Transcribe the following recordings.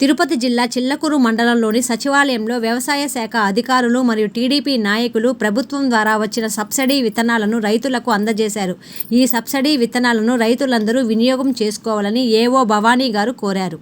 తిరుపతి జిల్లా చిల్లకూరు మండలంలోని సచివాలయంలో వ్యవసాయ శాఖ అధికారులు మరియు టీడీపీ నాయకులు ప్రభుత్వం ద్వారా వచ్చిన సబ్సిడీ విత్తనాలను రైతులకు అందజేశారు. ఈ సబ్సిడీ విత్తనాలను రైతులందరూ వినియోగం చేసుకోవాలని ఏవో భవానీ గారు కోరారు.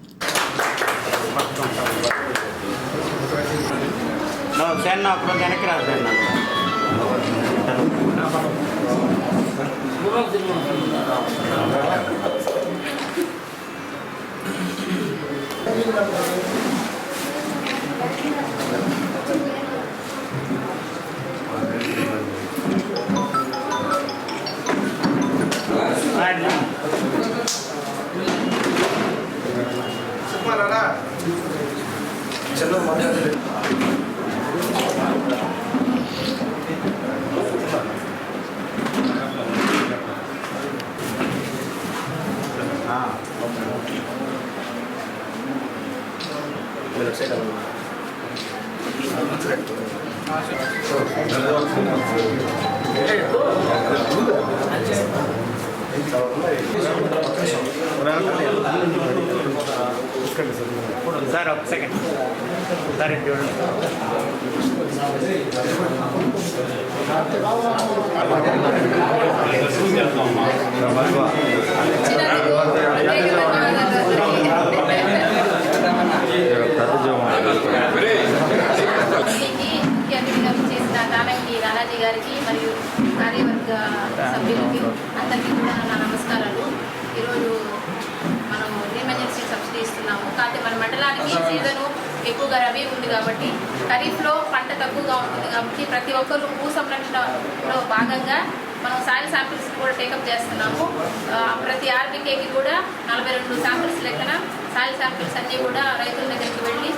సార్ ఒక సెకండ్ సార్ చూడండి. రాజీ గారికి మరియు కార్యవర్గ సభ్యులకి అందరికీ కూడా నా నమస్కారాలు. ఈరోజు మనం ఎమర్జెన్సీ సబ్సిడీ ఇస్తున్నాము. కాకపోతే మన మండలానికి సీజను ఎక్కువగా రబీ ఉంది కాబట్టి ఖరీఫ్లో పంట తక్కువగా ఉంటుంది కాబట్టి ప్రతి ఒక్కరు భూ సంరక్షణలో భాగంగా మనం సాయిల్ శాంపిల్స్ కూడా టేకప్ చేస్తున్నాము. ప్రతి ఆర్బీకేకి కూడా 42 శాంపిల్స్ లెక్కన సాయిల్ శాంపిల్స్ అన్నీ కూడా రైతుల దగ్గరికి వెళ్ళి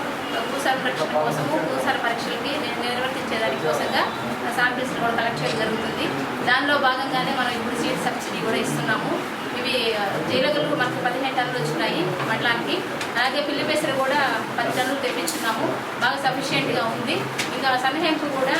భూ సంరక్షణ కోసము భూసార పరీక్షలకి నిర్వర్తించేదాని కోసంగా శాంపిల్స్ కూడా కలెక్ట్ చేయడం జరుగుతుంది. దానిలో భాగంగానే మనం ఇప్పుడు సీడ్ సబ్సిడీ కూడా ఇస్తున్నాము. ఇవి జీలగలు మనకు 15 టన్నులు వచ్చినాయి మండలానికి. అలాగే పిల్లిపెసర కూడా 10 టన్నులు తెప్పించున్నాము. బాగా సఫిషియెంట్గా ఉంది. ఇంకా సన్నహెంపు కూడా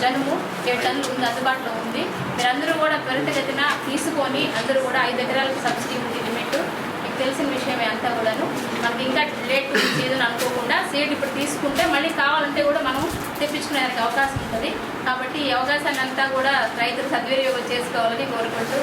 జనుము 7 టన్నులు ఉంది, అందుబాటులో ఉంది. మీరందరూ కూడా త్వరితగతిన తీసుకొని అందరూ కూడా 5 ఎకరాలకు సబ్సిడీ ఉంది లిమిట్. మీకు తెలిసిన విషయమే అంతా కూడాను. మనకి ఇంకా లేట్ సీజన్ అనుకోకుండా సీడ్ ఇప్పుడు తీసుకుంటే మళ్ళీ కావాలంటే కూడా మనం తెప్పించుకునేదానికి అవకాశం ఉంటుంది. కాబట్టి ఈ అవకాశాన్ని అంతా కూడా రైతులు సద్వినియోగం చేసుకోవాలని కోరుకుంటూ